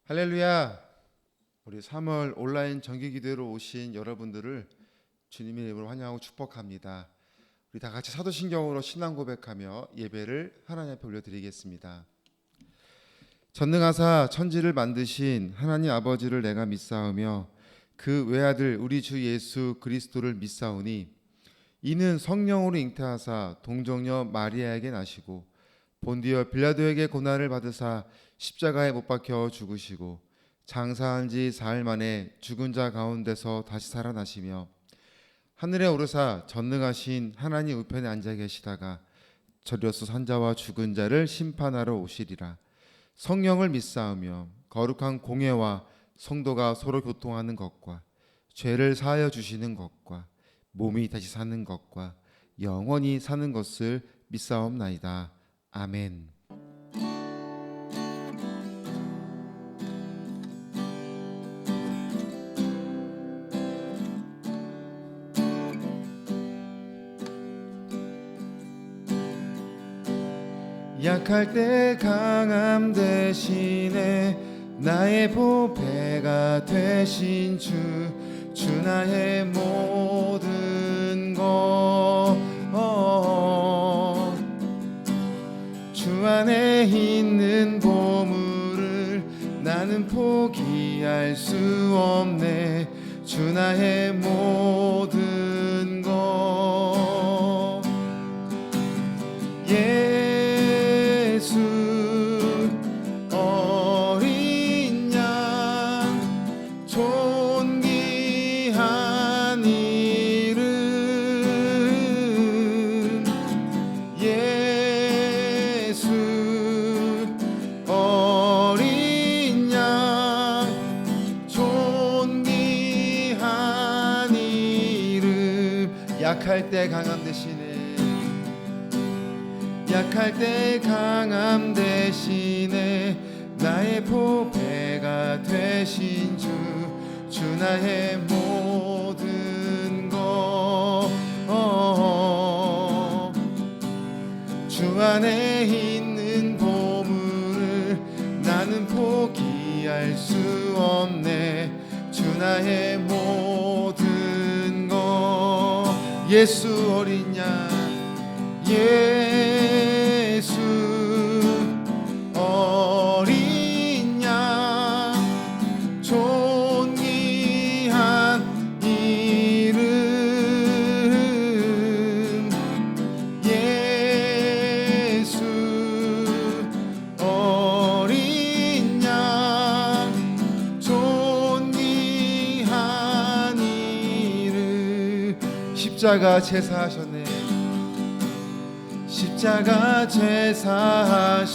할렐루야. 우리 3월 온라인 정기기도로 오신 여러분들을 주님의 이름으로 환영하고 축복합니다. 우리 다 같이 사도신경으로 신앙 고백하며 예배를 하나님 앞에 올려드리겠습니다. 전능하사 천지를 만드신 하나님 아버지를 내가 믿사오며 그 외아들 우리 주 예수 그리스도를 믿사오니 이는 성령으로 잉태하사 동정녀 마리아에게 나시고 본디오 빌라도에게 고난을 받으사 십자가에 못 박혀 죽으시고 장사한 지 사흘 만에 죽은 자 가운데서 다시 살아나시며 하늘에 오르사 전능하신 하나님 우편에 앉아 계시다가 저리로서 산자와 죽은 자를 심판하러 오시리라. 성령을 믿사오며 거룩한 공예와 성도가 서로 교통하는 것과 죄를 사하여 주시는 것과 몸이 다시 사는 것과 영원히 사는 것을 믿사옵나이다. 아멘. 약할 때 강함 대신에 나의 보배가 되신 주 나의 모든 것 주 안에 있는 보물을 나는 포기할 수 없네. 주 나의 모든 것 예수 어린 양 존귀한 이름 예수 어린 양 존귀한 이름 약할 때 강함 대신에 약할 때 강함 대신에 나의 보배가 되신 주 나의 모든 것 주 안에 있는 보물을 나는 포기할 수 없네. 주 나의 모든 것 예수 어린 양 예수 어린 양 존귀한 이름 예수 어린 양 존귀한 이름 십자가 제사하셨네. 십자가 제사하셨네.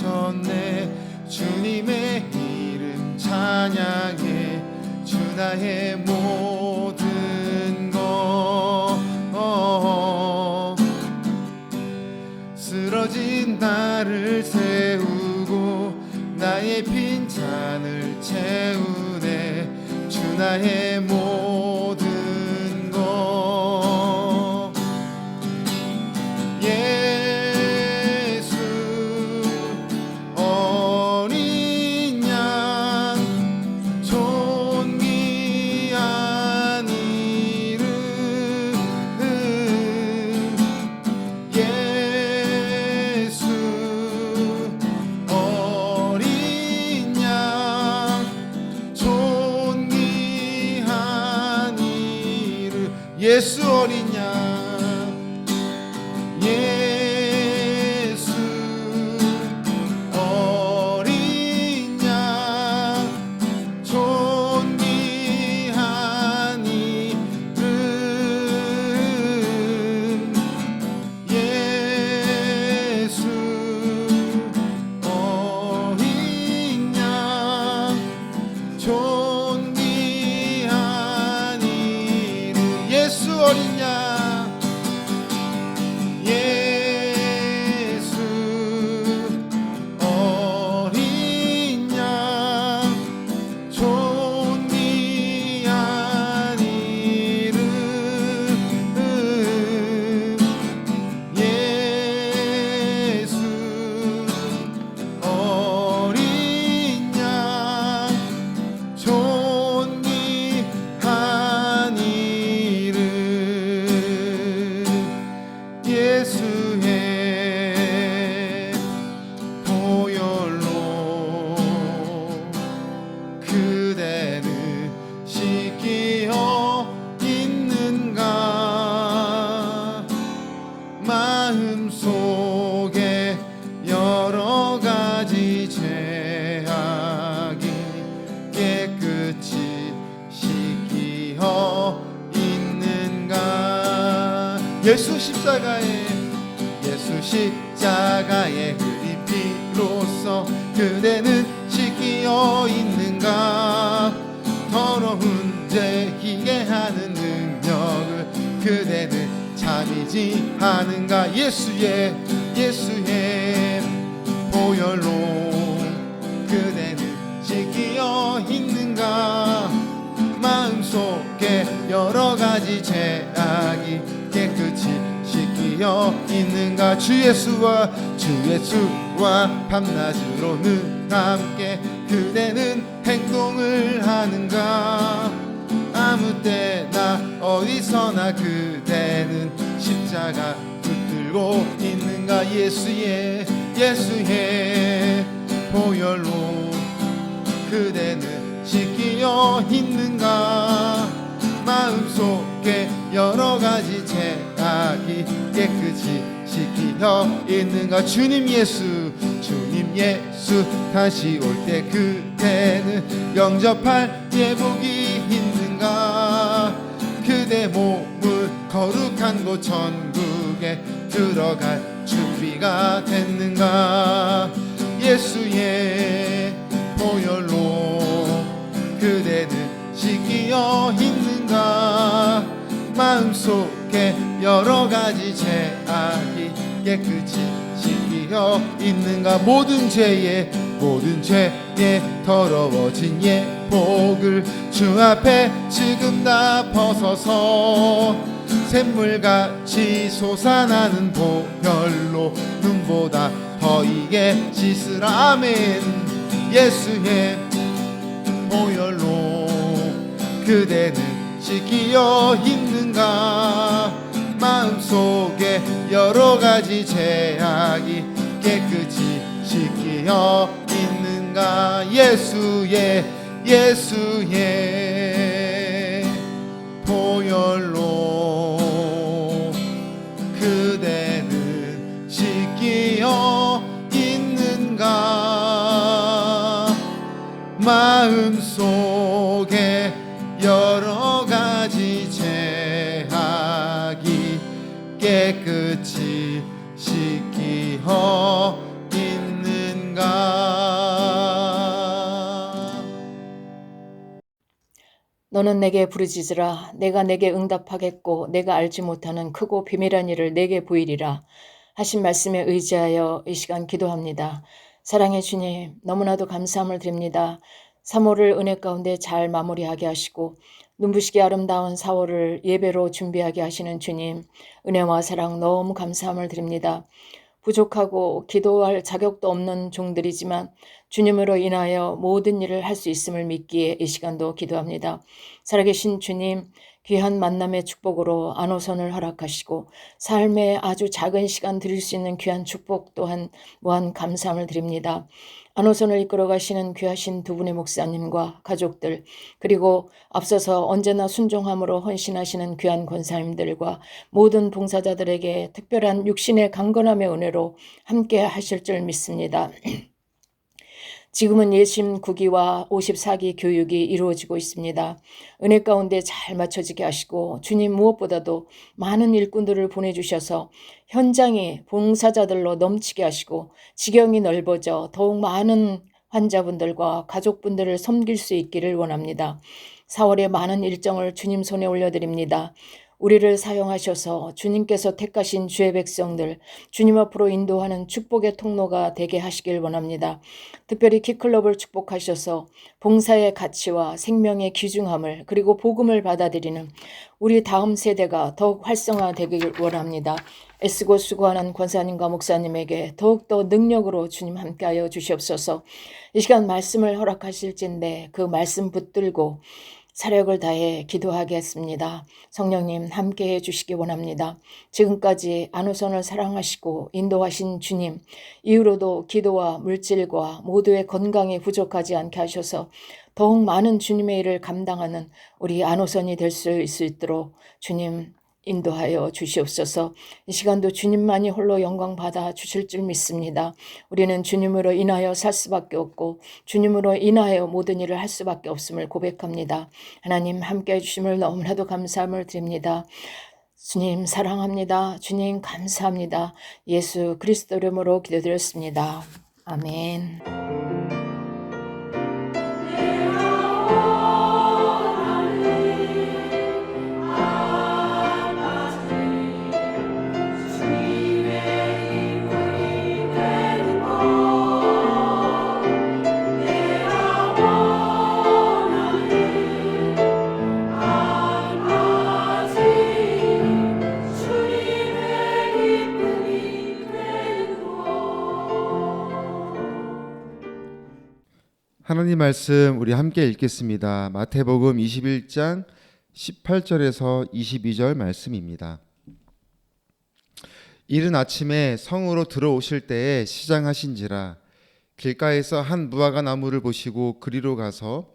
주님의 이름 찬양해. 주 나의 모든 것 쓰러진 나를 세우고 나의 빈잔을 채우네. 주 나의 모든 것 예수 십자가에 흘린 피로써 그대는 씻기어 있는가. 더러운 죄 희게 하는 능력을 그대는 참이지 않은가. 예수의 보혈로 그대는 씻기어 있는가. 마음속에 여러가지 죄악이 깨끗이 씻기어 있는가. 주 예수와 밤낮으로는 함께 그대는 행동을 하는가. 아무 때나 어디서나 그대는 십자가 붙들고 있는가. 예수의 보혈로 그대는 씻기어 있는가. 마음속에 여러가지 죄악이 깨끗이 씻기어 있는가. 주님 예수 다시 올 때 그대는 영접할 예복이 있는가. 그대 몸을 거룩한 곳 천국에 들어갈 준비가 됐는가. 예수의 보혈로 그대는 씻기어 있는가. 마음속에 여러가지 죄악이 깨끗이 씻기어 있는가. 모든 죄에 더러워진 예복을 주 앞에 지금 다 벗어서 샘물같이 솟아나는 보혈로 눈보다 더 이게 씻으라. 아멘. 예수의 보혈로 그대는 씻기어 있는가. 마음속에 여러가지 죄악이 깨끗이 씻기어 있는가. 예수의 보혈로 그대는 씻기어 있는가. 마음속에 여러가지 죄악이 깨끗이 씻기어 있는가. 너는 내게 부르짖으라. 내가 내게 응답하겠고 내가 알지 못하는 크고 비밀한 일을 내게 보이리라 하신 말씀에 의지하여 이 시간 기도합니다. 사랑의 주님, 너무나도 감사함을 드립니다. 3월을 은혜 가운데 잘 마무리하게 하시고 눈부시게 아름다운 4월을 예배로 준비하게 하시는 주님, 은혜와 사랑 너무 감사함을 드립니다. 부족하고 기도할 자격도 없는 종들이지만 주님으로 인하여 모든 일을 할 수 있음을 믿기에 이 시간도 기도합니다. 살아계신 주님, 귀한 만남의 축복으로 안호선을 허락하시고 삶의 아주 작은 시간 드릴 수 있는 귀한 축복 또한 무한 감사함을 드립니다. 안호선을 이끌어 가시는 귀하신 두 분의 목사님과 가족들, 그리고 앞서서 언제나 순종함으로 헌신하시는 귀한 권사님들과 모든 봉사자들에게 특별한 육신의 강건함의 은혜로 함께 하실 줄 믿습니다. 지금은 예심 9기와 54기 교육이 이루어지고 있습니다. 은혜 가운데 잘 맞춰지게 하시고 주님 무엇보다도 많은 일꾼들을 보내주셔서 현장이 봉사자들로 넘치게 하시고 지경이 넓어져 더욱 많은 환자분들과 가족분들을 섬길 수 있기를 원합니다. 4월에 많은 일정을 주님 손에 올려드립니다. 우리를 사용하셔서 주님께서 택하신 주의 백성들 주님 앞으로 인도하는 축복의 통로가 되게 하시길 원합니다. 특별히 키클럽을 축복하셔서 봉사의 가치와 생명의 귀중함을 그리고 복음을 받아들이는 우리 다음 세대가 더욱 활성화되길 원합니다. 애쓰고 수고하는 권사님과 목사님에게 더욱더 능력으로 주님 함께하여 주시옵소서. 이 시간 말씀을 허락하실진데 그 말씀 붙들고 사력을 다해 기도하겠습니다. 성령님 함께해 주시기 원합니다. 지금까지 안호선을 사랑하시고 인도하신 주님, 이후로도 기도와 물질과 모두의 건강에 부족하지 않게 하셔서 더욱 많은 주님의 일을 감당하는 우리 안호선이 될 수 있도록 주님 인도하여 주시옵소서. 이 시간도 주님만이 홀로 영광 받아 주실 줄 믿습니다. 우리는 주님으로 인하여 살 수밖에 없고 주님으로 인하여 모든 일을 할 수밖에 없음을 고백합니다. 하나님 함께해 주심을 너무나도 감사함을 드립니다. 주님 사랑합니다. 주님 감사합니다. 예수 그리스도 이름으로 기도드렸습니다. 아멘. 하나님 말씀 우리 함께 읽겠습니다. 마태복음 21장 18절에서 22절 말씀입니다. 이른 아침에 성으로 들어오실 때에 시장하신지라 길가에서 한 무화과 나무를 보시고 그리로 가서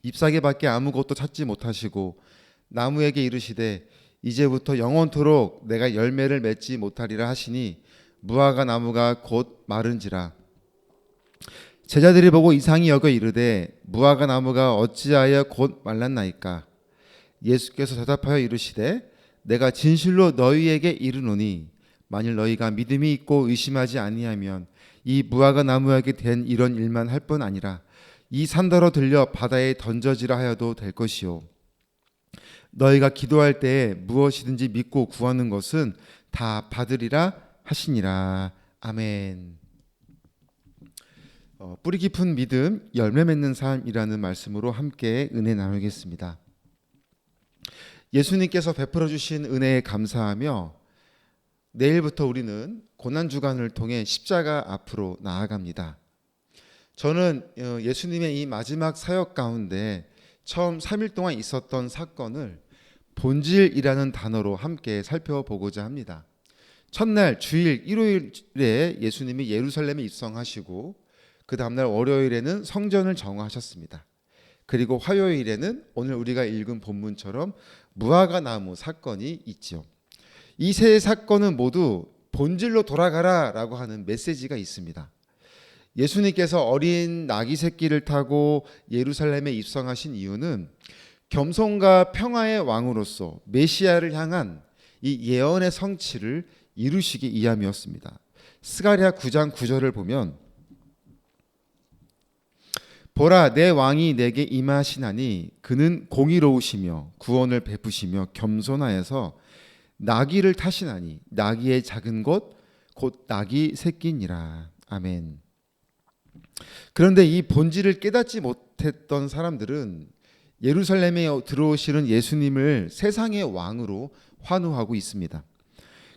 잎사귀밖에 아무것도 찾지 못하시고 나무에게 이르시되 이제부터 영원토록 내가 열매를 맺지 못하리라 하시니 무화과 나무가 곧 마른지라. 제자들이 보고 이상히 여겨 이르되 무화과 나무가 어찌하여 곧 말랐나이까. 예수께서 대답하여 이르시되 내가 진실로 너희에게 이르노니 만일 너희가 믿음이 있고 의심하지 아니하면 이 무화과 나무에게 된 이런 일만 할 뿐 아니라 이 산더러 들려 바다에 던져지라 하여도 될 것이요. 너희가 기도할 때에 무엇이든지 믿고 구하는 것은 다 받으리라 하시니라. 아멘. 뿌리 깊은 믿음, 열매 맺는 삶이라는 말씀으로 함께 은혜 나누겠습니다. 예수님께서 베풀어 주신 은혜에 감사하며 내일부터 우리는 고난주간을 통해 십자가 앞으로 나아갑니다. 저는 예수님의 이 마지막 사역 가운데 처음 3일 동안 있었던 사건을 본질이라는 단어로 함께 살펴보고자 합니다. 첫날 주일 일요일에 예수님이 예루살렘에 입성하시고 그 다음날 월요일에는 성전을 정화하셨습니다. 그리고 화요일에는 오늘 우리가 읽은 본문처럼 무화과 나무 사건이 있죠. 이 세 사건은 모두 본질로 돌아가라라고 하는 메시지가 있습니다. 예수님께서 어린 나귀 새끼를 타고 예루살렘에 입성하신 이유는 겸손과 평화의 왕으로서 메시아를 향한 이 예언의 성취를 이루시기 위함이었습니다. 스가랴 9장 9절을 보면 보라 내 왕이 내게 임하시나니 그는 공의로우시며 구원을 베푸시며 겸손하여서 나귀를 타시나니 나귀의 작은 것 곧 나귀 새끼니라. 아멘. 그런데 이 본질을 깨닫지 못했던 사람들은 예루살렘에 들어오시는 예수님을 세상의 왕으로 환호하고 있습니다.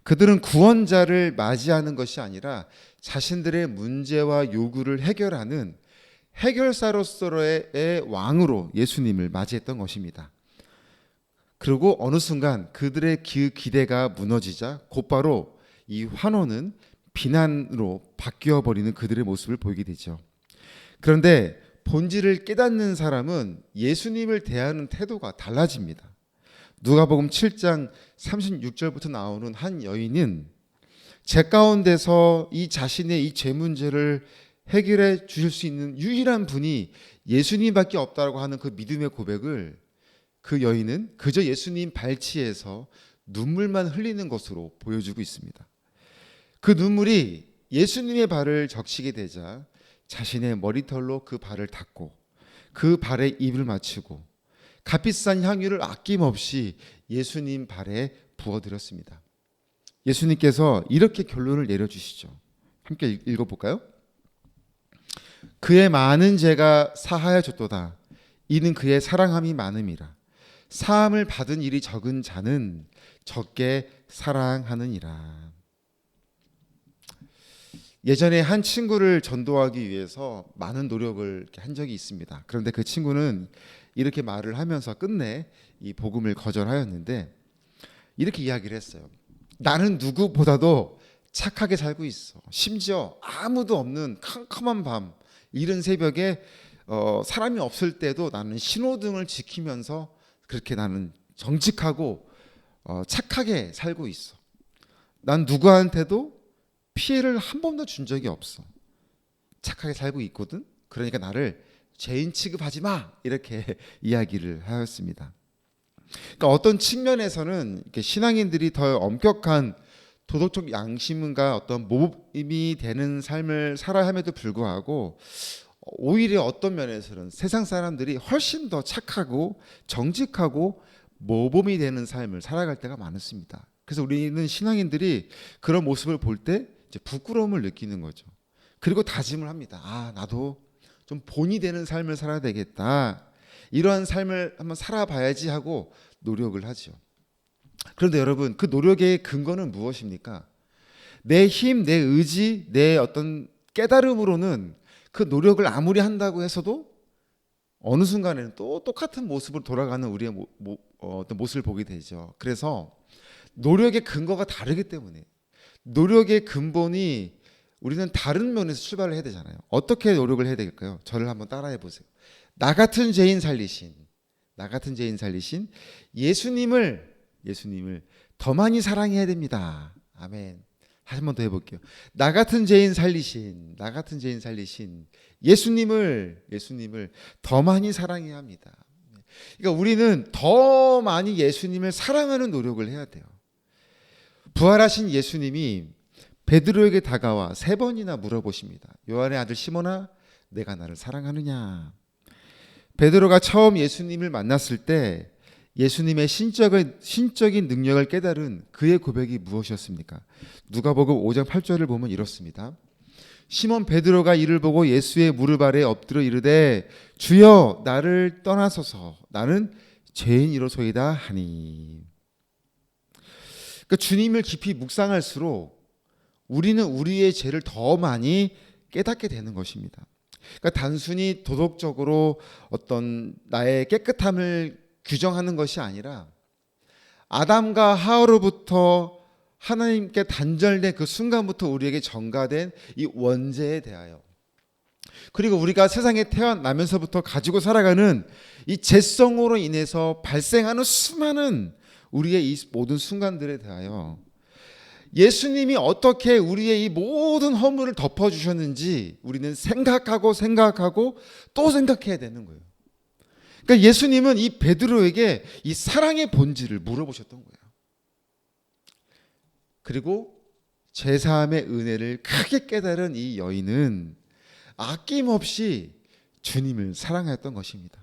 그들은 구원자를 맞이하는 것이 아니라 자신들의 문제와 요구를 해결하는 해결사로서의 왕으로 예수님을 맞이했던 것입니다. 그리고 어느 순간 그들의 기대가 무너지자 곧바로 이 환호는 비난으로 바뀌어 버리는 그들의 모습을 보이게 되죠. 그런데 본질을 깨닫는 사람은 예수님을 대하는 태도가 달라집니다. 누가복음 7장 36절부터 나오는 한 여인은 제 가운데서 이 자신의 이 죄 문제를 해결해 주실 수 있는 유일한 분이 예수님밖에 없다고 하는 그 믿음의 고백을 그 여인은 그저 예수님 발치에서 눈물만 흘리는 것으로 보여주고 있습니다. 그 눈물이 예수님의 발을 적시게 되자 자신의 머리털로 그 발을 닦고 그 발에 입을 맞추고 값비싼 향유를 아낌없이 예수님 발에 부어드렸습니다. 예수님께서 이렇게 결론을 내려주시죠. 함께 읽어볼까요? 그의 많은 죄가 사하여졌도다. 이는 그의 사랑함이 많음이라. 사함을 받은 일이 적은 자는 적게 사랑하느니라. 예전에 한 친구를 전도하기 위해서 많은 노력을 한 적이 있습니다. 그런데 그 친구는 이렇게 말을 하면서 끝내 이 복음을 거절하였는데 이렇게 이야기를 했어요. 나는 누구보다도 착하게 살고 있어. 심지어 아무도 없는 캄캄한 밤 이른 새벽에 사람이 없을 때도 나는 신호등을 지키면서 그렇게 나는 정직하고 착하게 살고 있어. 난 누구한테도 피해를 한 번도 준 적이 없어. 착하게 살고 있거든. 그러니까 나를 죄인 취급하지 마. 이렇게 이야기를 하였습니다. 그러니까 어떤 측면에서는 이렇게 신앙인들이 더 엄격한 도덕적 양심과 어떤 모범이 되는 삶을 살아야 함에도 불구하고 오히려 어떤 면에서는 세상 사람들이 훨씬 더 착하고 정직하고 모범이 되는 삶을 살아갈 때가 많습니다. 그래서 우리는 신앙인들이 그런 모습을 볼 때 이제 부끄러움을 느끼는 거죠. 그리고 다짐을 합니다. 아, 나도 좀 본이 되는 삶을 살아야 되겠다. 이러한 삶을 한번 살아봐야지 하고 노력을 하죠. 그런데 여러분, 그 노력의 근거는 무엇입니까? 내 힘, 내 의지, 내 어떤 깨달음으로는 그 노력을 아무리 한다고 해서도 어느 순간에는 또 똑같은 모습으로 돌아가는 우리의 어떤 모습을 보게 되죠. 그래서 노력의 근거가 다르기 때문에 노력의 근본이 우리는 다른 면에서 출발을 해야 되잖아요. 어떻게 노력을 해야 될까요? 저를 한번 따라해 보세요. 나 같은 죄인 살리신 예수님을 더 많이 사랑해야 됩니다. 아멘. 한 번 더 해볼게요. 나 같은 죄인 살리신 예수님을 더 많이 사랑해야 합니다. 그러니까 우리는 더 많이 예수님을 사랑하는 노력을 해야 돼요. 부활하신 예수님이 베드로에게 다가와 3번이나 물어보십니다. 요한의 아들 시몬아, 내가 나를 사랑하느냐? 베드로가 처음 예수님을 만났을 때 예수님의 신적인 능력을 깨달은 그의 고백이 무엇이었습니까? 누가복음 5장 8절을 보면 이렇습니다. 시몬 베드로가 이를 보고 예수의 무릎 아래 엎드려 이르되 주여 나를 떠나소서 나는 죄인이로소이다 하니. 그러니까 주님을 깊이 묵상할수록 우리는 우리의 죄를 더 많이 깨닫게 되는 것입니다. 그러니까 단순히 도덕적으로 어떤 나의 깨끗함을 규정하는 것이 아니라 아담과 하와로부터 하나님께 단절된 그 순간부터 우리에게 전가된 이 원죄에 대하여, 그리고 우리가 세상에 태어나면서부터 가지고 살아가는 이 죄성으로 인해서 발생하는 수많은 우리의 이 모든 순간들에 대하여 예수님이 어떻게 우리의 이 모든 허물을 덮어주셨는지 우리는 생각하고 또 생각해야 되는 거예요. 그러니까 예수님은 이 베드로에게 이 사랑의 본질을 물어보셨던 거예요. 그리고 제사함의 은혜를 크게 깨달은 이 여인은 아낌없이 주님을 사랑하였던 것입니다.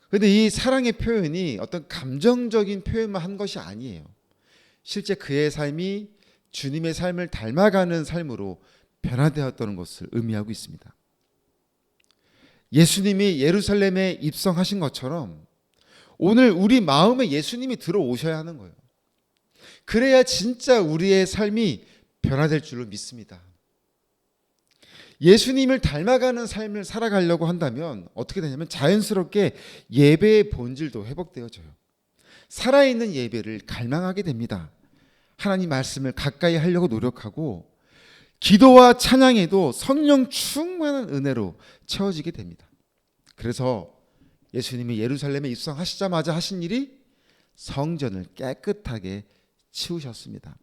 그런데 이 사랑의 표현이 어떤 감정적인 표현만 한 것이 아니에요. 실제 그의 삶이 주님의 삶을 닮아가는 삶으로 변화되었다는 것을 의미하고 있습니다. 예수님이 예루살렘에 입성하신 것처럼 오늘 우리 마음에 예수님이 들어오셔야 하는 거예요. 그래야 진짜 우리의 삶이 변화될 줄로 믿습니다. 예수님을 닮아가는 삶을 살아가려고 한다면 어떻게 되냐면 자연스럽게 예배의 본질도 회복되어져요. 살아있는 예배를 갈망하게 됩니다. 하나님 말씀을 가까이 하려고 노력하고 기도와 찬양에도 성령 충만한 은혜로 채워지게 됩니다. 그래서 예수님이 예루살렘에 입성하시자마자 하신 일이 성전을 깨끗하게 치우셨습니다.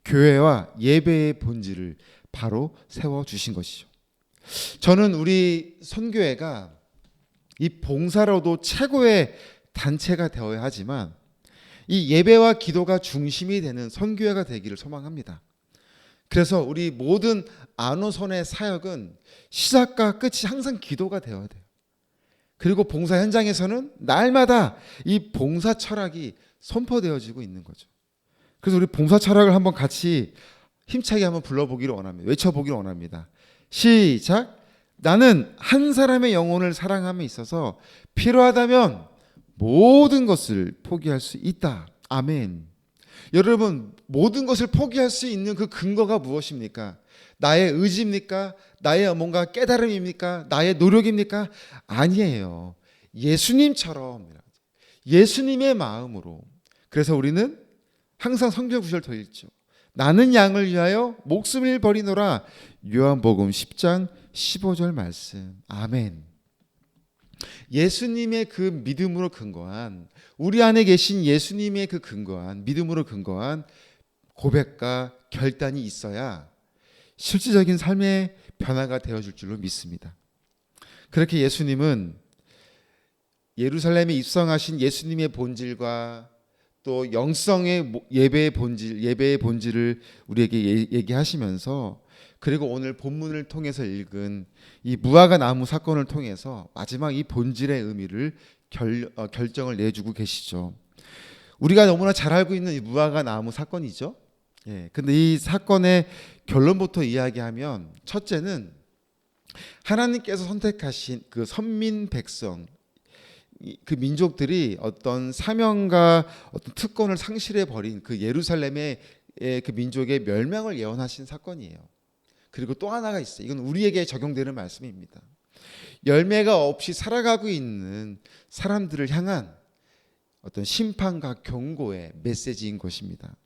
교회와 예배의 본질을 바로 세워주신 것이죠. 저는 우리 선교회가 이 봉사로도 최고의 단체가 되어야 하지만 이 예배와 기도가 중심이 되는 선교회가 되기를 소망합니다. 그래서 우리 모든 안호선의 사역은 시작과 끝이 항상 기도가 되어야 돼요. 그리고 봉사 현장에서는 날마다 이 봉사 철학이 선포되어지고 있는 거죠. 그래서 우리 봉사 철학을 한번 같이 힘차게 한번 불러보기를 원합니다. 외쳐보기를 원합니다. 시작! 나는 한 사람의 영혼을 사랑함에 있어서 필요하다면 모든 것을 포기할 수 있다. 아멘. 여러분, 모든 것을 포기할 수 있는 그 근거가 무엇입니까? 나의 의지입니까? 나의 뭔가 깨달음입니까? 나의 노력입니까? 아니에요. 예수님처럼, 예수님의 마음으로. 그래서 우리는 항상 성경 구절 더 읽죠. 나는 양을 위하여 목숨을 버리노라. 요한복음 10장 15절 말씀. 아멘. 예수님의 그 믿음으로 근거한, 우리 안에 계신 예수님의 그 근거한, 믿음으로 근거한 고백과 결단이 있어야 실질적인 삶의 변화가 되어질 줄로 믿습니다. 그렇게 예수님은 예루살렘에 입성하신 예수님의 본질과 또 영성의 예배의 본질을 우리에게 얘기하시면서, 그리고 오늘 본문을 통해서 읽은 이 무화과 나무 사건을 통해서 마지막 이 본질의 의미를 결정을 내주고 계시죠. 우리가 너무나 잘 알고 있는 이 무화과 나무 사건이죠. 근데 이 사건의 결론부터 이야기하면, 첫째는 하나님께서 선택하신 그 선민 백성, 그 민족들이 어떤 사명과 어떤 특권을 상실해 버린 그 예루살렘의 그 민족의 멸망을 예언하신 사건이에요. 그리고 또 하나가 있어요. 이건 우리에게 적용되는 말씀입니다. 열매가 없이 살아가고 있는 사람들을 향한 어떤 심판과 경고의 메시지인 것입니다.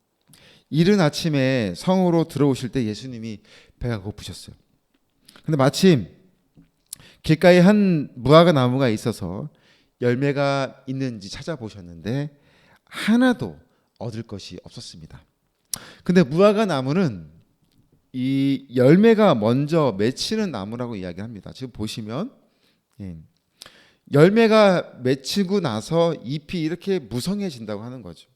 이른 아침에 성으로 들어오실 때 예수님이 배가 고프셨어요. 근데 마침 길가에 한 무화과 나무가 있어서 열매가 있는지 찾아보셨는데 하나도 얻을 것이 없었습니다. 근데 무화과 나무는 이 열매가 먼저 맺히는 나무라고 이야기합니다. 지금 보시면 열매가 맺히고 나서 잎이 이렇게 무성해진다고 하는 거죠.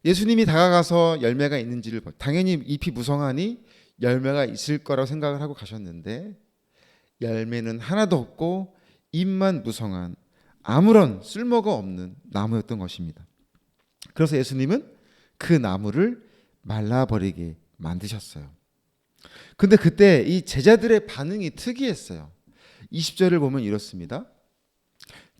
예수님이 다가가서 열매가 있는지를 당연히 잎이 무성하니 열매가 있을 거라고 생각을 하고 가셨는데 열매는 하나도 없고 잎만 무성한 아무런 쓸모가 없는 나무였던 것입니다. 그래서 예수님은 그 나무를 말라버리게 만드셨어요. 근데 그때 이 제자들의 반응이 특이했어요. 20절을 보면 이렇습니다.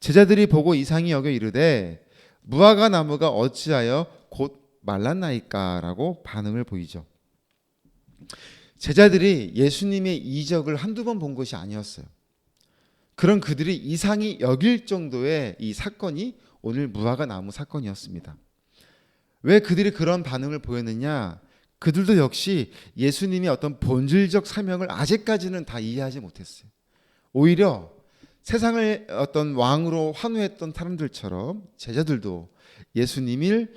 제자들이 보고 이상히 여겨 이르되 무화과 나무가 어찌하여 곧 말랐나이까라고 반응을 보이죠. 제자들이 예수님의 이적을 한두 번 본 것이 아니었어요. 그런 그들이 이상히 여길 정도의 이 사건이 오늘 무화과 나무 사건이었습니다. 왜 그들이 그런 반응을 보였느냐? 그들도 역시 예수님의 어떤 본질적 사명을 아직까지는 다 이해하지 못했어요. 오히려 세상을 어떤 왕으로 환호했던 사람들처럼 제자들도 예수님을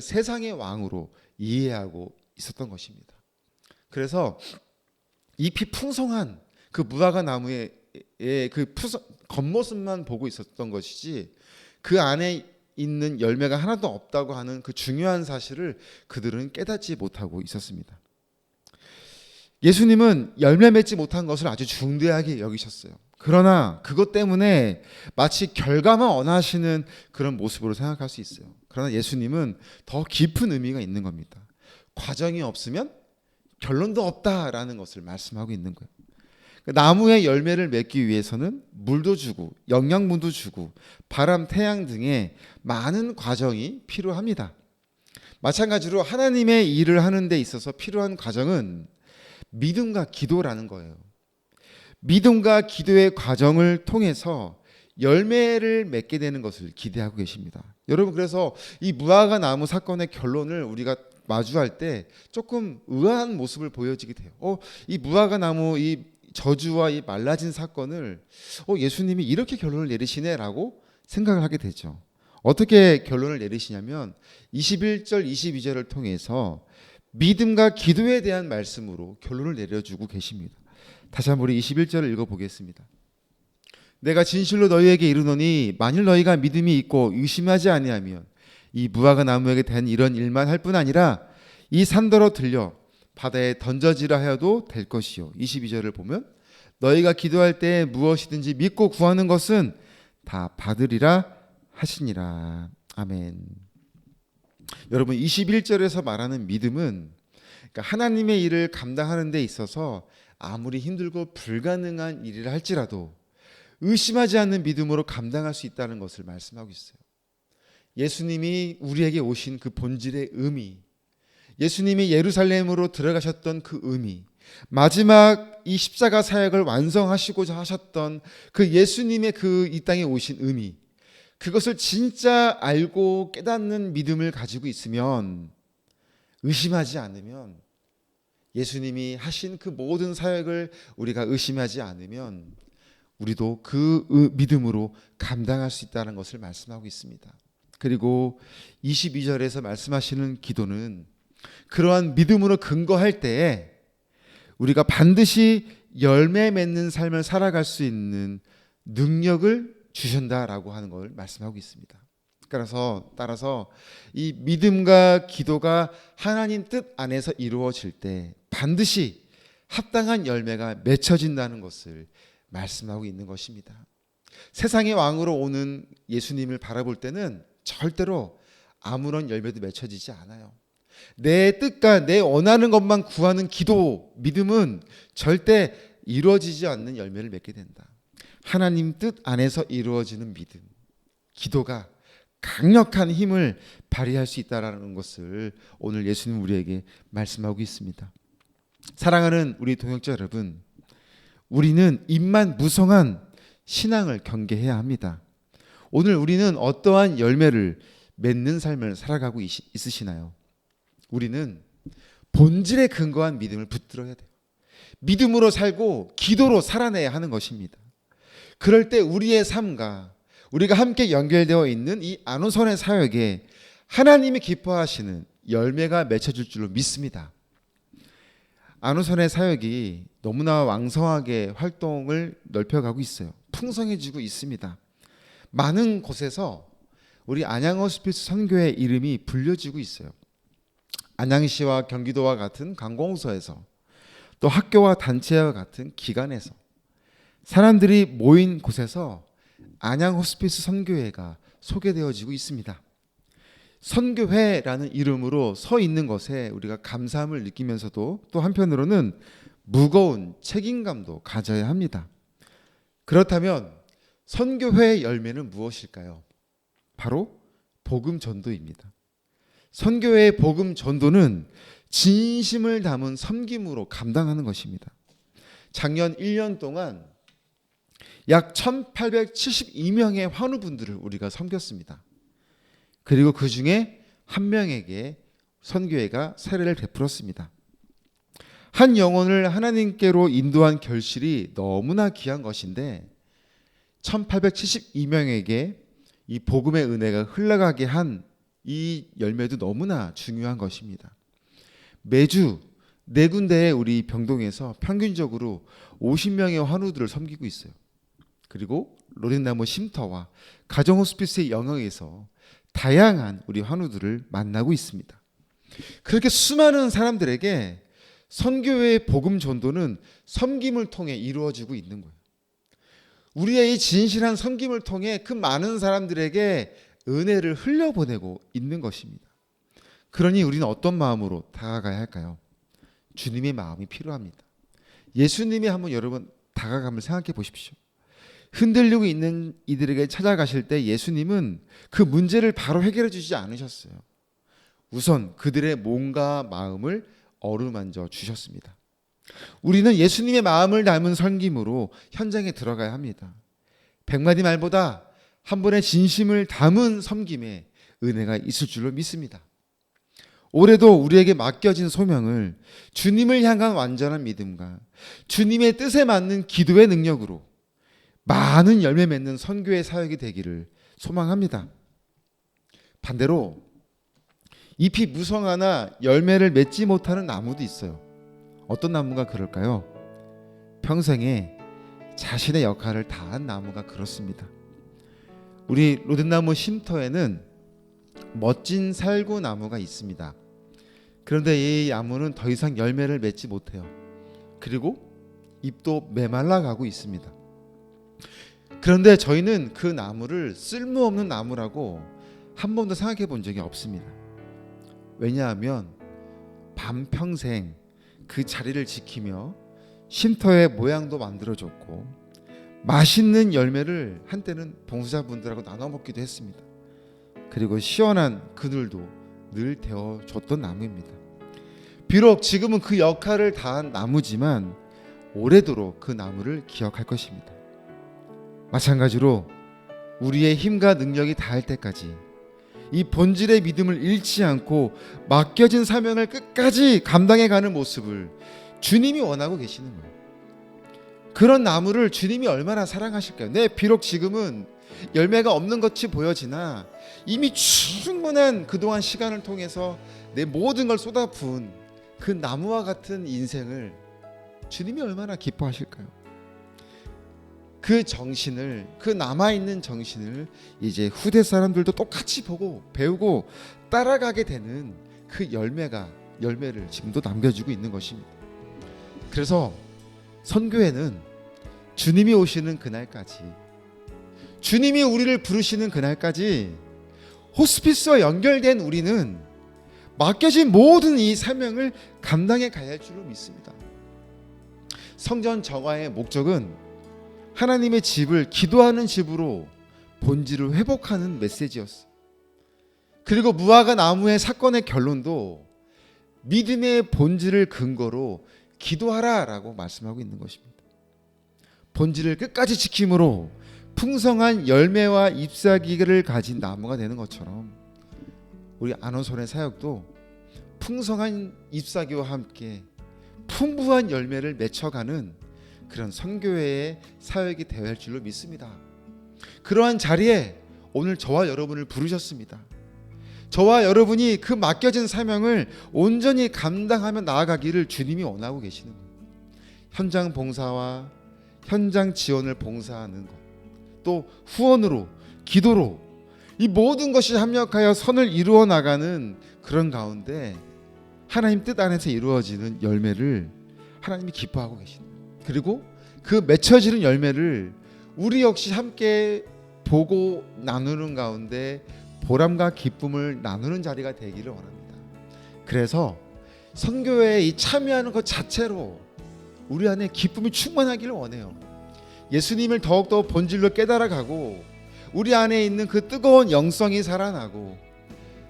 세상의 왕으로 이해하고 있었던 것입니다. 그래서 잎이 풍성한 그 무화과 나무의 그 겉모습만 보고 있었던 것이지 그 안에 있는 열매가 하나도 없다고 하는 그 중요한 사실을 그들은 깨닫지 못하고 있었습니다. 예수님은 열매 맺지 못한 것을 아주 중대하게 여기셨어요. 그러나 그것 때문에 마치 결과만 원하시는 그런 모습으로 생각할 수 있어요. 그러나 예수님은 더 깊은 의미가 있는 겁니다. 과정이 없으면 결론도 없다라는 것을 말씀하고 있는 거예요. 나무의 열매를 맺기 위해서는 물도 주고 영양분도 주고 바람, 태양 등의 많은 과정이 필요합니다. 마찬가지로 하나님의 일을 하는 데 있어서 필요한 과정은 믿음과 기도라는 거예요. 믿음과 기도의 과정을 통해서 열매를 맺게 되는 것을 기대하고 계십니다. 여러분, 그래서 이 무화과 나무 사건의 결론을 우리가 마주할 때 조금 의아한 모습을 보여지게 돼요. 이 무화과 나무 이 저주와 이 말라진 사건을 예수님이 이렇게 결론을 내리시네라고 생각을 하게 되죠. 어떻게 결론을 내리시냐면 21절 22절을 통해서 믿음과 기도에 대한 말씀으로 결론을 내려주고 계십니다. 다시 한번 우리 21절을 읽어보겠습니다. 내가 진실로 너희에게 이르노니 만일 너희가 믿음이 있고 의심하지 아니하면 이 무화과 나무에게 된 이런 일만 할 뿐 아니라 이 산더러 들려 바다에 던져지라 하여도 될 것이요. 22절을 보면 너희가 기도할 때 무엇이든지 믿고 구하는 것은 다 받으리라 하시니라. 아멘. 여러분, 21절에서 말하는 믿음은 그러니까 하나님의 일을 감당하는 데 있어서 아무리 힘들고 불가능한 일이라 할지라도 의심하지 않는 믿음으로 감당할 수 있다는 것을 말씀하고 있어요. 예수님이 우리에게 오신 그 본질의 의미, 예수님이 예루살렘으로 들어가셨던 그 의미, 마지막 이 십자가 사역을 완성하시고자 하셨던 그 예수님의 그 이 땅에 오신 의미, 그것을 진짜 알고 깨닫는 믿음을 가지고 있으면, 의심하지 않으면, 예수님이 하신 그 모든 사역을 우리가 의심하지 않으면 우리도 그 믿음으로 감당할 수 있다는 것을 말씀하고 있습니다. 그리고 22절에서 말씀하시는 기도는 그러한 믿음으로 근거할 때에 우리가 반드시 열매 맺는 삶을 살아갈 수 있는 능력을 주신다라고 하는 걸 말씀하고 있습니다. 따라서 이 믿음과 기도가 하나님 뜻 안에서 이루어질 때 반드시 합당한 열매가 맺혀진다는 것을 말씀하고 있는 것입니다. 세상의 왕으로 오는 예수님을 바라볼 때는 절대로 아무런 열매도 맺혀지지 않아요. 내 뜻과 내 원하는 것만 구하는 기도, 믿음은 절대 이루어지지 않는 열매를 맺게 된다. 하나님 뜻 안에서 이루어지는 믿음, 기도가 강력한 힘을 발휘할 수 있다는 것을 오늘 예수님 우리에게 말씀하고 있습니다. 사랑하는 우리 동역자 여러분, 우리는 입만 무성한 신앙을 경계해야 합니다. 오늘 우리는 어떠한 열매를 맺는 삶을 살아가고 있으시나요? 우리는 본질에 근거한 믿음을 붙들어야 돼요. 믿음으로 살고 기도로 살아내야 하는 것입니다. 그럴 때 우리의 삶과 우리가 함께 연결되어 있는 이 아노선의 사역에 하나님이 기뻐하시는 열매가 맺혀질 줄로 믿습니다. 아노선의 사역이 너무나 왕성하게 활동을 넓혀가고 있어요. 풍성해지고 있습니다. 많은 곳에서 우리 안양호스피스 선교회 이름이 불려지고 있어요. 안양시와 경기도와 같은 관공서에서, 또 학교와 단체와 같은 기관에서, 사람들이 모인 곳에서 안양호스피스 선교회가 소개되어지고 있습니다. 선교회라는 이름으로 서 있는 것에 우리가 감사함을 느끼면서도 또 한편으로는 무거운 책임감도 가져야 합니다. 그렇다면 선교회의 열매는 무엇일까요? 바로 복음 전도입니다. 선교회의 복음 전도는 진심을 담은 섬김으로 감당하는 것입니다. 작년 1년 동안 약 1872명의 환우분들을 우리가 섬겼습니다. 그리고 그 중에 한 명에게 선교회가 세례를 베풀었습니다. 한 영혼을 하나님께로 인도한 결실이 너무나 귀한 것인데 1872명에게 이 복음의 은혜가 흘러가게 한 이 열매도 너무나 중요한 것입니다. 매주 4군데의 우리 병동에서 평균적으로 50명의 환우들을 섬기고 있어요. 그리고 로렌나무 쉼터와 가정호스피스의 영역에서 다양한 우리 환우들을 만나고 있습니다. 그렇게 수많은 사람들에게 선교회의 복음 전도는 섬김을 통해 이루어지고 있는 거예요. 우리의 이 진실한 섬김을 통해 그 많은 사람들에게 은혜를 흘려보내고 있는 것입니다. 그러니 우리는 어떤 마음으로 다가가야 할까요? 주님의 마음이 필요합니다. 예수님이 한번 여러분 다가감을 생각해 보십시오. 흔들리고 있는 이들에게 찾아가실 때 예수님은 그 문제를 바로 해결해 주지 않으셨어요. 우선 그들의 몸과 마음을 어루만져 주셨습니다. 우리는 예수님의 마음을 담은 섬김으로 현장에 들어가야 합니다. 100마디 말보다 한 번의 진심을 담은 섬김에 은혜가 있을 줄로 믿습니다. 올해도 우리에게 맡겨진 소명을 주님을 향한 완전한 믿음과 주님의 뜻에 맞는 기도의 능력으로 많은 열매 맺는 선교의 사역이 되기를 소망합니다. 반대로 잎이 무성하나 열매를 맺지 못하는 나무도 있어요. 어떤 나무가 그럴까요? 평생에 자신의 역할을 다한 나무가 그렇습니다. 우리 로덴나무 쉼터에는 멋진 살구나무가 있습니다. 그런데 이 나무는 더 이상 열매를 맺지 못해요. 그리고 잎도 메말라 가고 있습니다. 그런데 저희는 그 나무를 쓸모없는 나무라고 한 번도 생각해 본 적이 없습니다. 왜냐하면 반평생 그 자리를 지키며 쉼터의 모양도 만들어줬고 맛있는 열매를 한때는 봉사자분들하고 나눠 먹기도 했습니다. 그리고 시원한 그늘도 늘 데워줬던 나무입니다. 비록 지금은 그 역할을 다한 나무지만 오래도록 그 나무를 기억할 것입니다. 마찬가지로 우리의 힘과 능력이 다할 때까지 이 본질의 믿음을 잃지 않고 맡겨진 사명을 끝까지 감당해가는 모습을 주님이 원하고 계시는 거예요. 그런 나무를 주님이 얼마나 사랑하실까요? 네, 비록 지금은 열매가 없는 것이 보여지나 이미 충분한 그동안 시간을 통해서 내 모든 걸 쏟아부은 그 나무와 같은 인생을 주님이 얼마나 기뻐하실까요? 그 정신을, 그 남아있는 정신을 이제 후대 사람들도 똑같이 보고 배우고 따라가게 되는 그 열매를 지금도 남겨주고 있는 것입니다. 그래서 선교회는 주님이 오시는 그날까지, 주님이 우리를 부르시는 그날까지 호스피스와 연결된 우리는 맡겨진 모든 이 사명을 감당해 가야 할 줄로 믿습니다. 성전 정화의 목적은 하나님의 집을 기도하는 집으로 본질을 회복하는 메시지였어요. 그리고 무화과 나무의 사건의 결론도 믿음의 본질을 근거로 기도하라라고 말씀하고 있는 것입니다. 본질을 끝까지 지킴으로 풍성한 열매와 잎사귀를 가진 나무가 되는 것처럼 우리 안호선의 사역도 풍성한 잎사귀와 함께 풍부한 열매를 맺혀가는 그런 선교회의 사역이 되어야 할 줄로 믿습니다. 그러한 자리에 오늘 저와 여러분을 부르셨습니다. 저와 여러분이 그 맡겨진 사명을 온전히 감당하며 나아가기를 주님이 원하고 계시는 거예요. 현장 봉사와 현장 지원을 봉사하는 것, 또 후원으로, 기도로 이 모든 것이 합력하여 선을 이루어 나가는 그런 가운데 하나님 뜻 안에서 이루어지는 열매를 하나님이 기뻐하고 계십니다. 그리고 그 맺혀지는 열매를 우리 역시 함께 보고 나누는 가운데 보람과 기쁨을 나누는 자리가 되기를 원합니다. 그래서 선교회에 이 참여하는 것 자체로 우리 안에 기쁨이 충만하기를 원해요. 예수님을 더욱더 본질로 깨달아가고 우리 안에 있는 그 뜨거운 영성이 살아나고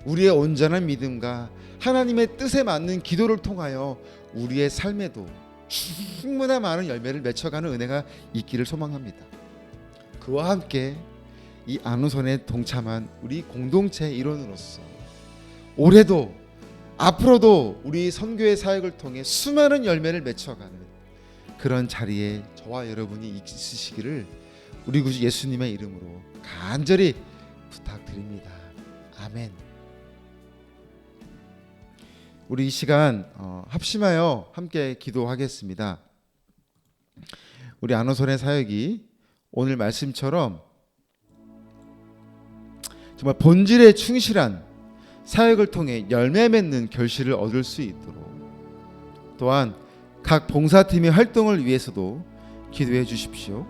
우리의 온전한 믿음과 하나님의 뜻에 맞는 기도를 통하여 우리의 삶에도 충분한 많은 열매를 맺혀가는 은혜가 있기를 소망합니다. 그와 함께 이 안우선에 동참한 우리 공동체 일원으로서 올해도 앞으로도 우리 선교의 사역을 통해 수많은 열매를 맺혀가는 그런 자리에 저와 여러분이 있으시기를 우리 구주 예수님의 이름으로 간절히 부탁드립니다. 아멘. 우리 이 시간 합심하여 함께 기도하겠습니다. 우리 안호선의 사역이 오늘 말씀처럼 정말 본질에 충실한 사역을 통해 열매 맺는 결실을 얻을 수 있도록 또한 각 봉사팀의 활동을 위해서도 기도해 주십시오.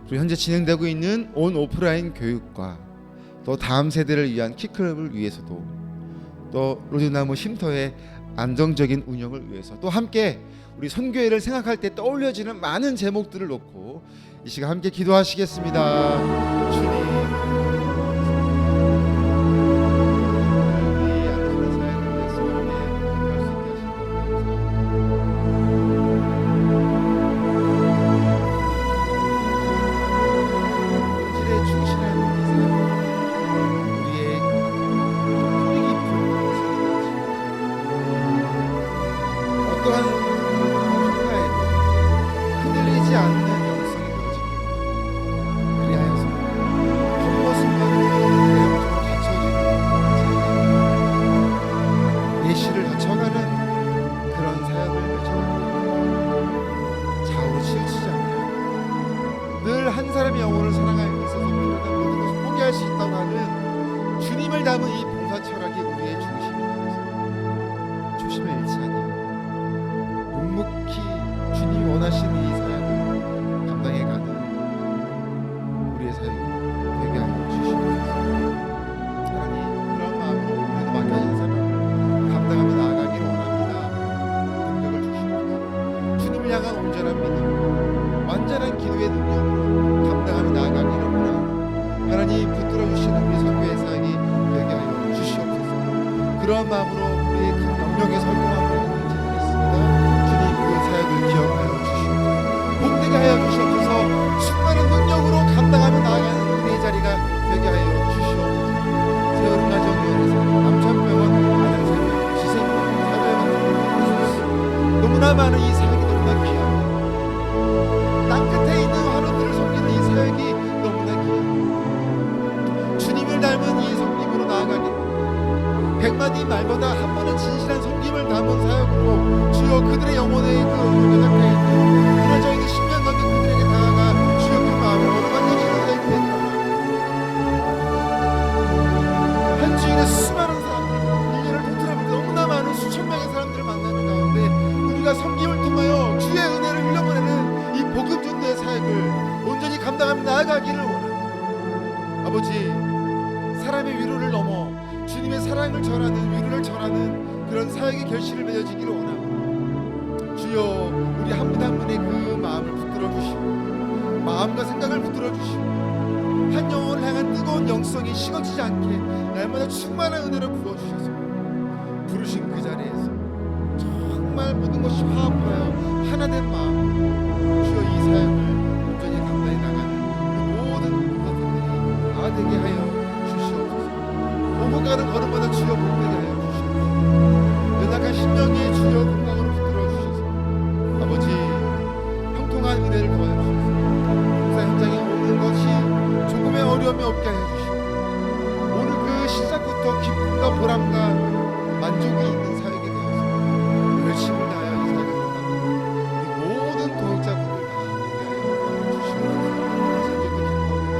그리고 현재 진행되고 있는 온 오프라인 교육과 또 다음 세대를 위한 키클럽을 위해서도 또 로즈나무 쉼터의 안정적인 운영을 위해서 또 함께 우리 선교회를 생각할 때 떠올려지는 많은 제목들을 놓고 이 시간 함께 기도하시겠습니다. 주님, 한 사람의 영혼을 사랑하기 있어서 필요한 모든 것을 포기할 수 있다고 하는 주님을 담은 이 봉사 철학이 우리의 중심이 되어서 초심을 잃지 않아 묵묵히 주님이 원하시는 이 사역을 감당해 가는 우리의 사역이 되게 하여 주시옵소서. 하나님, 그런 마음으로 우리도 맡겨진 사역을 감당하며 나아가기를 원합니다. 능력을 주시옵소서. 주님을 향한 온전한 믿음, 완전한 기도의 능력으로 감당하며 나아가기를 원하옵나이다. 하나님, 붙들어 주시는 우리 선교의 사역이 되게 하여 주시옵소서. 그러한 마음으로 우리의 각 영역에 설교하고 있는 자들이 있습니다. 주님, 그 사역을 기억하여 주시옵소서. 복되게 하여 주시옵소서. 수많은 능력으로 감당하며 나아가는 우리의 자리가 되게 하여 주시옵소서. 세월은 가정교회에서 남천병원, 안양사병원, 지생병원, 사회원, 너무나 많은 이 사역이 너무나 귀합니다. 땅끝에 있는 환우들을 섬기는 이 사역이 너무나 귀해요. 주님을 닮은 이 섬김으로 나아가기 100마디 말보다 한 아버지, 사람의 위로를 넘어 주님의 사랑을 전하는, 위로를 전하는 그런 사역의 결실을 맺어지기를 원하고, 주여 우리 한 분 한 분의 그 마음을 붙들어 주시고, 마음과 생각을 붙들어 주시고, 한 영혼을 향한 뜨거운 영성이 식어지지 않게 날마다 충만한 은혜를 부어주셔서 부르신 그 자리에서 정말 모든 것이 화합하여 하나된 마음, 주여 이 사역을 온전히 감당해 나가는 그 모든 분들이 다 되게 하여 주시옵소서. 오고 가는 걸음마다 주여 복되게 하여 주시옵소서. 연약한 심령에 주여 건강으로 붙들어 주셔서 아버지 형통한 은혜를 더하여 주셔서 목사 현장에 오는 것이 조금의 어려움이 없게 하여 주시고, 오늘 그 시작부터 기쁨과 보람과 만족이 있는 사역이 되어서 열심을 다하여 이 사역을 감당하는 우리 모든 동역자분들 다 되게 하여 주시옵소서. 선교도 기뻐합니다.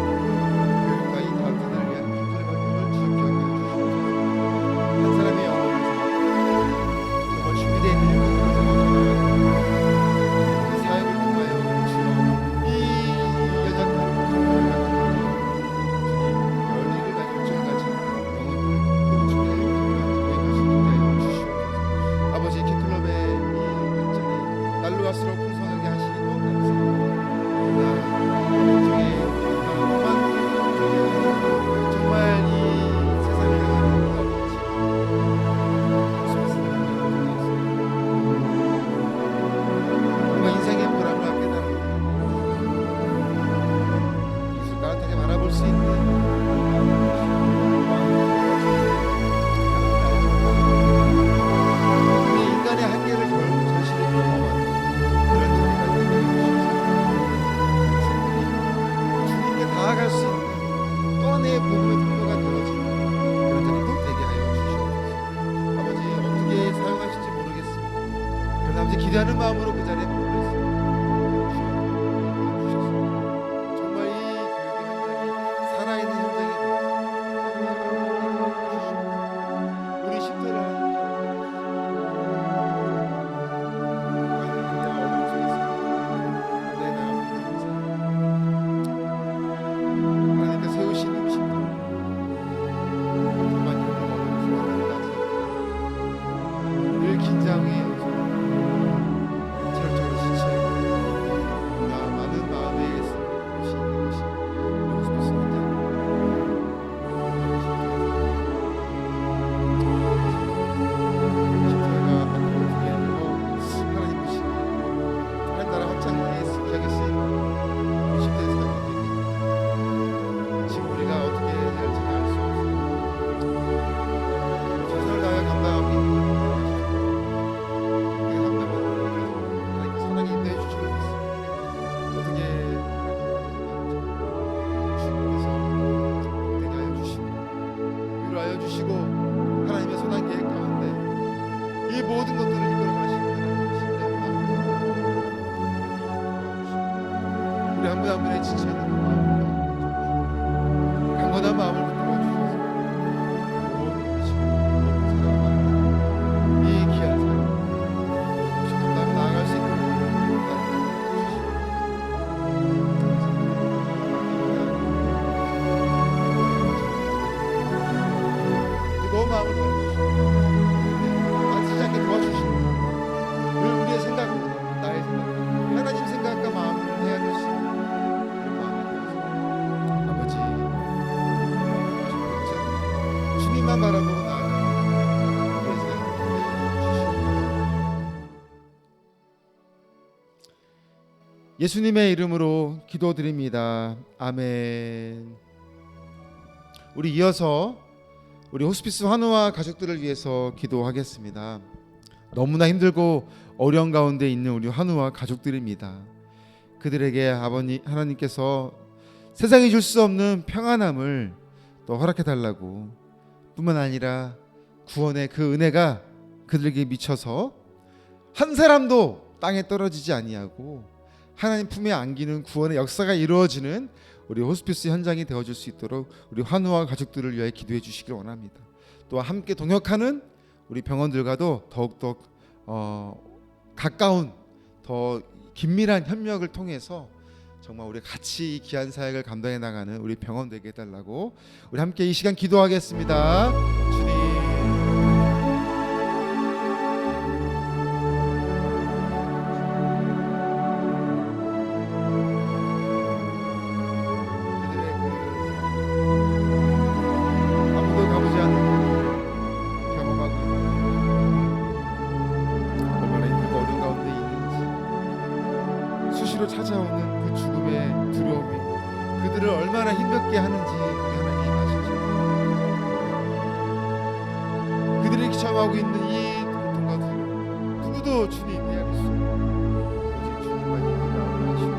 교육과 이 다음 세대를 위한 기술 활동을 주여 기억하여 주시옵소서. 한 사람의 영혼을 정말 준비되어 있는 일꾼으로 세워주시옵소서. 이 사역을 통하여 주여 이 연약한 열리를 가지고 주님같이 영혼들을 아버지 키클럽의 이 현장에 날로 갈수록 풍성하게 하시니 너무 감사합니다. 일종의 정말 이 세상을 향하는 아버지 뭔가 인생의 보람과 깨달음을 이것을 따뜻하게 바라볼 수 있는 인간의 한계를 절실히 경험하는 그런 자리가 되게 해주셔서 주님께 다가갈 수 있는 또 하나의 복음의 통로가 되어지는 그런 자리 꼭 되게 하여 주시옵소서. 아버지 어떻게 사용하실지 모르겠습니다. 그러나 아버지 기대하는 마음으로 그 자리에 머물러 있습니다. 정말 이 교육의 현장이 살아있는 현장이 되어서 우리 십대를 하는 하나님께 세우신 음식들 정말 힘든 어려운 순간까지 늘 긴장해 체력적으로 지치고 많은 마음에 애쓰는 것이 있는 것이 호스피스 현장. 십자가 앞으로 두게 하고 하나님 보시니 한 나라 확장기에 기하게 쓰이는 20대 사역이 되니 지금 우리가 어떻게 해야 할지 알 수 없어요. 최선을 다하여 감당하고 있는 우리가 감당하는 것을 하나님께 선하게 인도해 주시고 있습니다. 어떻게 주님께서 되게 하여 주시고 위로하여 주시고 하나님의 선한 계획 가운데 이 모든 것들을 이끌어 가시는 신뢰합니다. 우리 한 분 한 분의 지체있는 그 마음을 강건한 마음을 붙들어 주셔서 모든 사랑하는 이 귀한 사랑 오직 감당하며 나아갈 수 있도록 뜨거운 마음을 도와주시고 안쓰지 않게 도와주시고 늘 우리의 생각보다 나의 생각, 하나님 생각과 마음을 헤아릴 수 있는 그런 마음이 되어서 아버지 주님만 바라보고 나아가는 우리의 삶을 주시옵소서. 예수님의 이름으로 기도드립니다. 아멘. 우리 이어서 우리 호스피스 환우와 가족들을 위해서 기도하겠습니다. 너무나 힘들고 어려운 가운데 있는 우리 환우와 가족들입니다. 그들에게 아버님 하나님께서 세상이 줄 수 없는 평안함을 또 허락해 달라고, 뿐만 아니라 구원의 그 은혜가 그들에게 미쳐서 한 사람도 땅에 떨어지지 아니하고 하나님 품에 안기는 구원의 역사가 이루어지는 우리 호스피스 현장이 되어줄 수 있도록 우리 환우와 가족들을 위해 기도해 주시길 원합니다. 또 함께 동역하는 우리 병원들과도 더욱더 가까운 더 긴밀한 협력을 통해서 정말 우리 같이 이 귀한 사역을 감당해 나가는 우리 병원 되게 해달라고 우리 함께 이 시간 기도하겠습니다. 주님, 아무도 가보지 않은 경험하고 얼마나 힘들고 어려운 가운데 있는지, 수시로 찾아오는 그 죽음의 두려움이 그들을 얼마나 힘겹게 하는지 우리 하나님 아시죠? 그들이 경험하고 있는 이 고통과 두려움, 누구도 주님 헤아릴 수 없는 오직 주님만이 마음을 아시고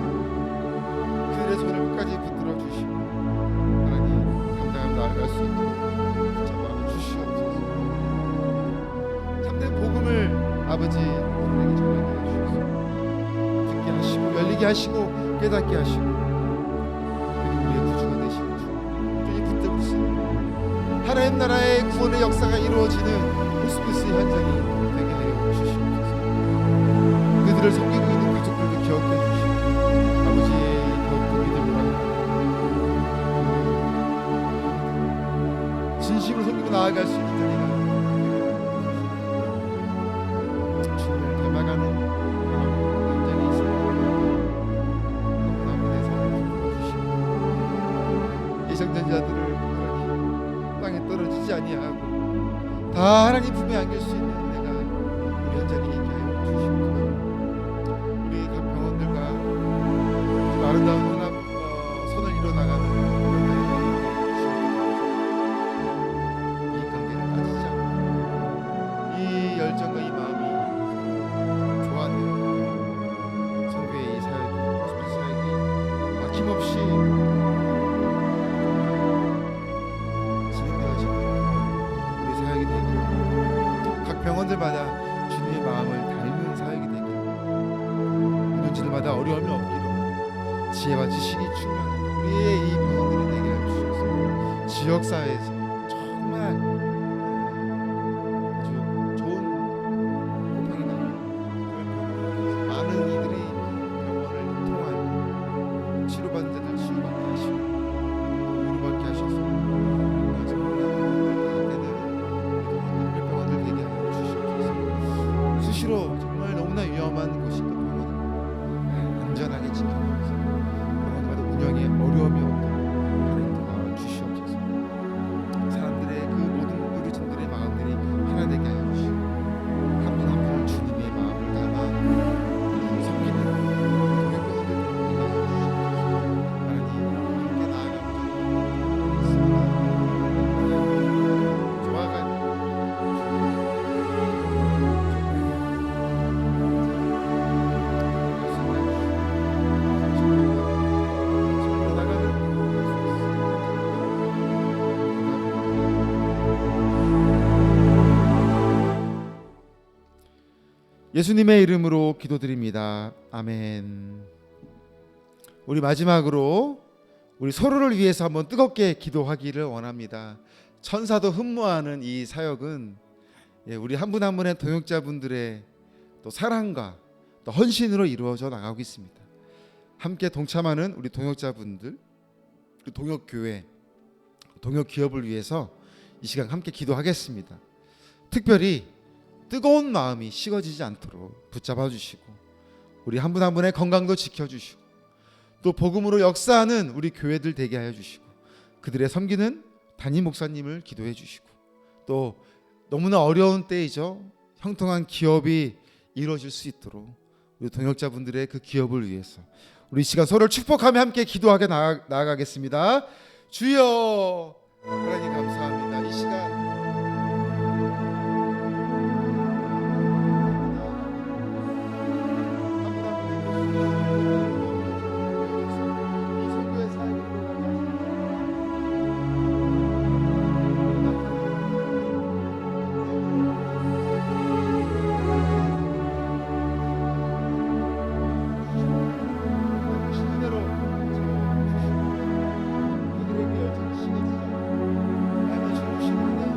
그들의 손을 끝까지 붙들어 주시고 하나님 감당하며 나아갈 수 있도록 붙잡아 주시옵소서. 참된 복음을 아버지 우리에게 전하게 해주셔서 듣게 하시고 열리게 하시고 깨닫게 하시고 그리고 우리의 구주가 되시는 주 온전히 붙들으시는 하나님 나라의 구원의 역사가 이루어지는 호스피스 현장이 되게 하여 주시옵소서. 그들을 섬기고 있는 가족들도 기억해 주시고 아버지의 더욱더 믿음으로 진심으로 섬기고 나아갈 수 있는 자리가 주님을 닮아가는 현장이 있습니다. 너무나 대상을 주시고 예정전자들을 하나님 땅에 떨어지지 아니하고 다 하나님 품에 안길 수 있는 은혜가 우리 현장에 있게 하여 주시옵소서. 우리 각 병원들과 좀 아름다운 혼합 선을 이뤄나가는 이 관계를 따지지 않고 이 열정과 이 마음이 조화되어 성교의 이 사역이 호스피스 사역이 막힘없이 진행되어지는 우리 사역이 되기를, 각 병원들마다 주님의 마음을 닮은 사역이 되기를, 운동진들마다 어려움이 없기를, 지혜와 지식이 충만한 우리의 이 병원들이 되게 하여 주셔서 지역사회에서 정말 아주 좋은 보평이 나는 그런 병원을 많은 이들이 병원을 통한 치료받는 자들 치유받게 하시고 위로받게 하셔서 정말 되는 병원들 되게 하여 주시옵소서. 수시로 정말 너무나 위험한 곳인 그 병원을 안전하게 지켜주면서 병원마다 운영에 어려움이 없도록 하나님 도와주시옵소서. 사람들의 그 모든 의료진들의 마음들이 하나 되게 하여 주시고 한 분 한 분을 주님의 마음을 담아 섬기는 동역병원들 되게 하여 주시옵소서. 하나님 함께 나아가고자 있습니다. 좋아가 예수님의 이름으로 기도드립니다. 아멘. 우리 마지막으로 우리 서로를 위해서 한번 뜨겁게 기도하기를 원합니다. 천사도 흠모하는 이 사역은 우리 한 분 한 분의 동역자분들의 또 사랑과 또 헌신으로 이루어져 나가고 있습니다. 함께 동참하는 우리 동역자분들, 우리 동역교회, 동역기업을 위해서 이 시간 함께 기도하겠습니다. 특별히 뜨거운 마음이 식어지지 않도록 붙잡아 주시고 우리 한 분 한 분의 건강도 지켜주시고 또 복음으로 역사하는 우리 교회들 되게 하여 주시고 그들의 섬기는 담임 목사님을 기도해 주시고 또 너무나 어려운 때이죠. 형통한 기업이 이루어질 수 있도록 우리 동역자분들의 그 기업을 위해서 우리 이 시간 서로를 축복하며 함께 기도하게 나아가겠습니다. 주여 하나님 감사합니다. 이 시간 그들에게 열정이 식어지지 않고 알려주시는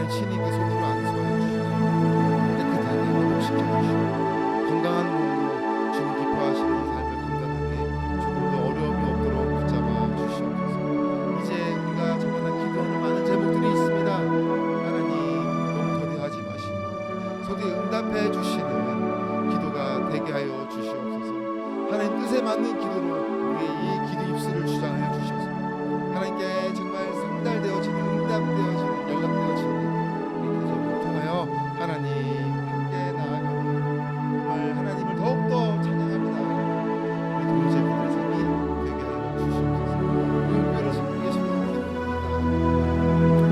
하나님을 친히 그 손으로 안수하여 주시고 깨끗하게 회복시켜 주시고 건강한 몸으로 주님 기뻐하시는 삶을 감당하게 조금 더 어려움이 없도록 붙잡아 주시옵소서. 이제 우리가 저마다 기도하는 많은 제목들이 있습니다. 하나님 너무 거대하지 마시고 소리 응답해 주시는 기도가 되게 하여 주시옵소서. 하나님 뜻에 맞는 기도로 우리의 이 기도 입술을 주장하여 주셔서 하나님께 정말 상달되어지는 응답되어지는 연락되어지는 이 기도를 통하여 하나님 함께 나아가는 정말 하나님을 더욱더 찬양합니다. 우리 동료제분들의 삶이 되게 하여 주시옵소서. 교회를 섬기게 기도합니다.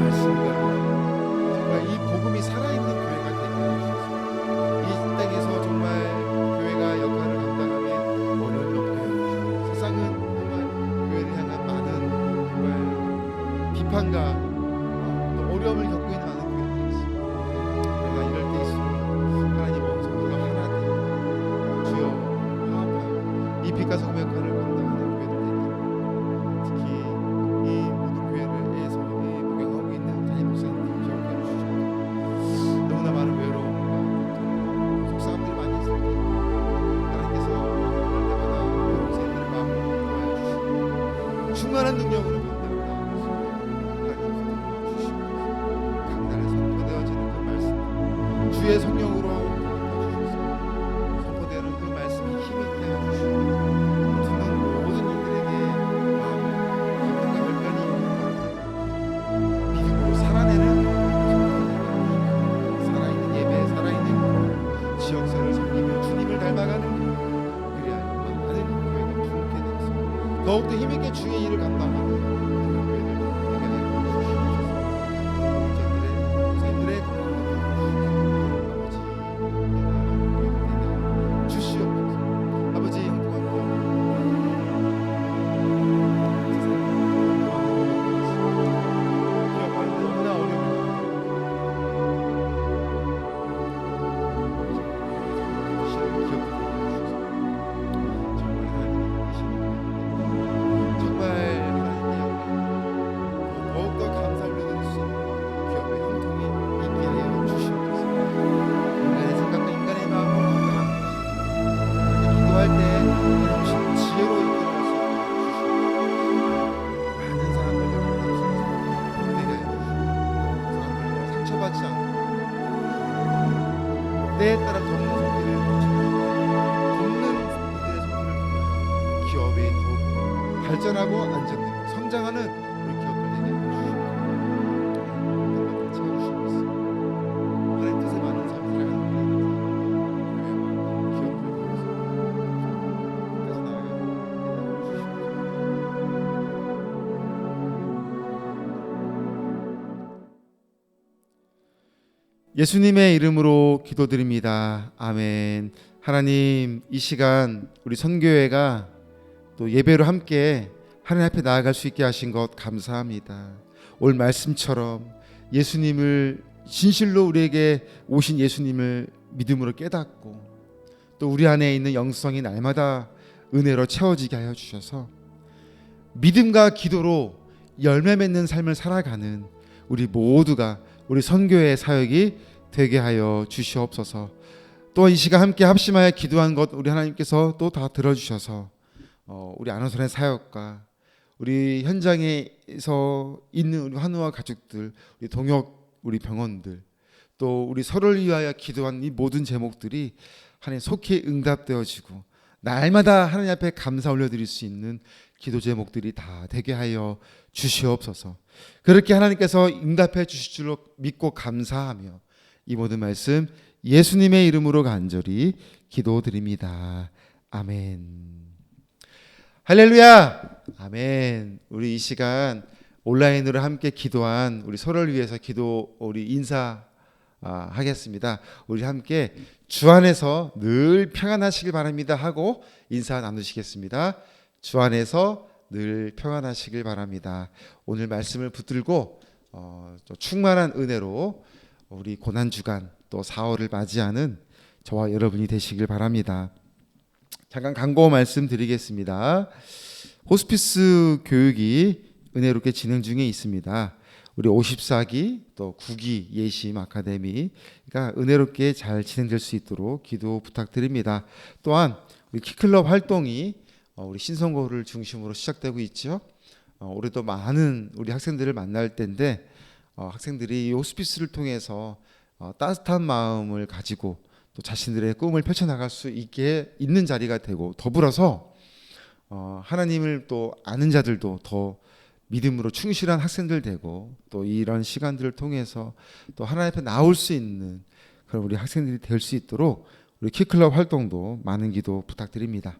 말씀과 정말 이 복음이 살아있는 교회가 되게 하여 주셔서 이 땅에서 정말 교회가 역할을 감당하며 어려움이 없게 하여 주시고 세상은 정말 교회를 향한 많은 정말 비판과 또 어려움을 겪고 있는 많은 교회들이 있습니다. 그러나 이럴 때일수록 하나님 온 성도가 하나 되어 주여 화합하여 이 빛과 소금 역할을 감당하는 교회들 되기를 특히 이 모든 교회를에서 목양하고 있는 자녀 목사님들 기억해 주시옵소서. 너무나 많은 외로움과 속상함들이 많이 있을 때 하나님께서 그럴 때마다 그 목사님들의 마음을 도와주시고 충만한 능력으로 감당을 나아가시고 하나님 붙들어 주시옵소서. 각 날에 선포되어지는 그 말씀 주의 성령으로 덮어주셔서 선포되는 그 말씀이 힘있게 해주시고 듣는 모든 이들에게 마음과 결단이 믿음으로 살아내는 살아있는 예배, 살아있는 지역사를 섬기며 주님을 닮아가는 그리하여 많은 교회가 부흥케 되어서 더욱더 힘있게 주의 일을 감당하는 그런 교회들 되게 하여 주시옵소서. 목사님들의 건강을 주시옵소서. 아버지 영광 기억하는 너무나 더욱더 감사 올려드릴 수 있는 기업의 형통이 있게 하여 주시옵소서. 인간의 생각과 인간의 마음을 감당하는 기도할 때 하나님 지혜로 이끌어갈 수 있게 주시옵소서. 많은 사람들과 만나주셔서 내가 해주시고 사람들과 상처받지 않고 때에 따라 돕는 손길을 돕는 이들의 손길을 통하여 기업이 더욱더 발전하고 안정되고 성장하는 우리 기업들 되게 해주시고 채워주시옵소서. 하나님 뜻에 맞는 삶을 살아가는 교회와 기업들 통해서 끝까지 나아가는 예수님의 이름으로 기도드립니다. 아멘. 하나님, 이 시간 우리 선교회가 또 예배로 함께 하나님 앞에 나아갈 수 있게 하신 것 감사합니다. 오늘 말씀처럼 예수님을 진실로 우리에게 오신 예수님을 믿음으로 깨닫고 또 우리 안에 있는 영성이 날마다 은혜로 채워지게 하여 주셔서 믿음과 기도로 열매 맺는 삶을 살아가는 우리 모두가 우리 선교의 사역이 되게 하여 주시옵소서. 또 이 시간 함께 합심하여 기도한 것 우리 하나님께서 또 다 들어주셔서 우리 안호선의 사역과 우리 현장에서 있는 우리 환우와 가족들, 우리 동역, 우리 병원들, 또 우리 서로를 위하여 기도한 이 모든 제목들이 하나님 속히 응답되어지고 날마다 하나님 앞에 감사 올려드릴 수 있는 기도 제목들이 다 되게 하여 주시옵소서. 그렇게 하나님께서 응답해 주실 줄로 믿고 감사하며 이 모든 말씀 예수님의 이름으로 간절히 기도드립니다. 아멘. 할렐루야. 아멘. 우리 이 시간 온라인으로 함께 기도한 우리 서로를 위해서 우리 인사하겠습니다. 우리 함께 주 안에서 늘 평안하시길 바랍니다 하고 인사 나누시겠습니다. 주 안에서 늘 평안하시길 바랍니다. 오늘 말씀을 붙들고 충만한 은혜로 우리 고난주간 또 4월을 맞이하는 저와 여러분이 되시길 바랍니다. 잠깐 광고 말씀드리겠습니다. 호스피스 교육이 은혜롭게 진행 중에 있습니다. 우리 54기 또 9기 예심 아카데미가 은혜롭게 잘 진행될 수 있도록 기도 부탁드립니다. 또한 우리 키클럽 활동이 우리 신성고를 중심으로 시작되고 있죠. 올해도 많은 우리 학생들을 만날 텐데 학생들이 이 호스피스를 통해서 따뜻한 마음을 가지고 또 자신들의 꿈을 펼쳐나갈 수 있게 있는 자리가 되고, 더불어서 하나님을 또 아는 자들도 더 믿음으로 충실한 학생들 되고, 또 이런 시간들을 통해서 또 하나님 앞에 나올 수 있는 그런 우리 학생들이 될 수 있도록 우리 키클럽 활동도 많은 기도 부탁드립니다.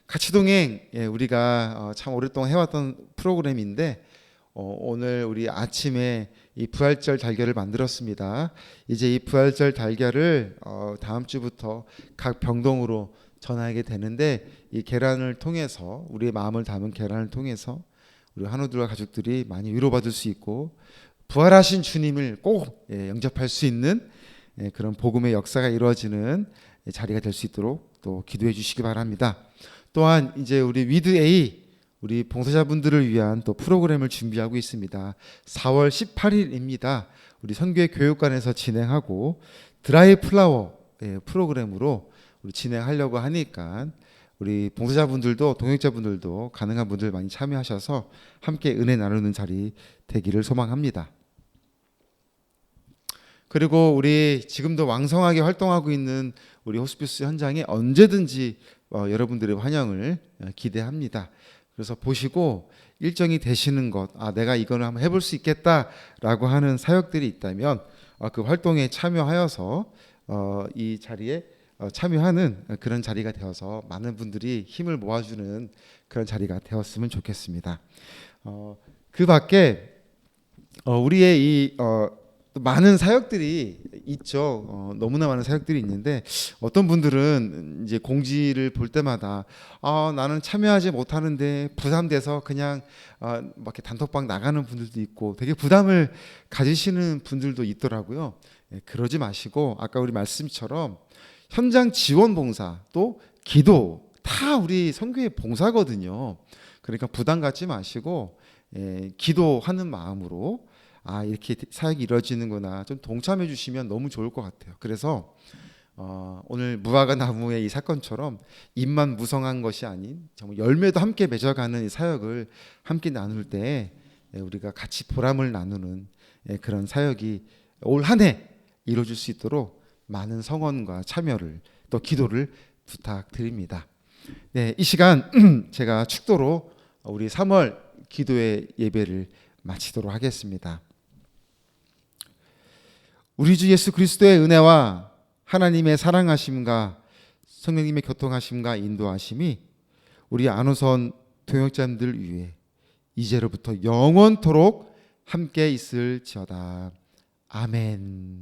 가치동행, 우리가 참 오랫동안 해왔던 프로그램인데 오늘 우리 아침에 이 부활절 달걀을 만들었습니다. 이제 이 부활절 달걀을 다음 주부터 각 병동으로 전하게 되는데, 이 계란을 통해서, 우리의 마음을 담은 계란을 통해서 우리 한우들과 가족들이 많이 위로받을 수 있고 부활하신 주님을 꼭 영접할 수 있는 그런 복음의 역사가 이루어지는 자리가 될 수 있도록 또 기도해 주시기 바랍니다. 또한 이제 우리 위드A, 우리 봉사자분들을 위한 또 프로그램을 준비하고 있습니다. 4월 18일입니다. 우리 선교회 교육관에서 진행하고 드라이 플라워 프로그램으로 우리 진행하려고 하니까 우리 봉사자분들도 동역자분들도 가능한 분들 많이 참여하셔서 함께 은혜 나누는 자리 되기를 소망합니다. 그리고 우리 지금도 왕성하게 활동하고 있는 우리 호스피스 현장에 언제든지 여러분들의 환영을 기대합니다. 그래서 보시고 일정이 되시는 것, 내가 이거는 한번 해볼 수 있겠다라고 하는 사역들이 있다면 그 활동에 참여하여서 이 자리에 참여하는 그런 자리가 되어서 많은 분들이 힘을 모아주는 그런 자리가 되었으면 좋겠습니다. 그 밖에 우리의 이 많은 사역들이 있죠. 너무나 많은 사역들이 있는데 어떤 분들은 이제 공지를 볼 때마다 나는 참여하지 못하는데 부담돼서 그냥 막 이렇게 단톡방 나가는 분들도 있고 되게 부담을 가지시는 분들도 있더라고요. 그러지 마시고 아까 우리 말씀처럼 현장 지원 봉사 또 기도 다 우리 선교의 봉사거든요. 그러니까 부담 갖지 마시고 기도하는 마음으로 이렇게 사역이 이루어지는구나 좀 동참해 주시면 너무 좋을 것 같아요. 그래서 오늘 무화과 나무의 이 사건처럼 잎만 무성한 것이 아닌 정말 열매도 함께 맺어가는 이 사역을 함께 나눌 때 우리가 같이 보람을 나누는 그런 사역이 올 한 해 이루어질 수 있도록 많은 성원과 참여를 또 기도를 부탁드립니다. 이 시간 제가 축도로 우리 3월 기도의 예배를 마치도록 하겠습니다. 우리 주 예수 그리스도의 은혜와 하나님의 사랑하심과 성령님의 교통하심과 인도하심이 우리 안호선 동역자님들 위해 이제로부터 영원토록 함께 있을지어다. 아멘.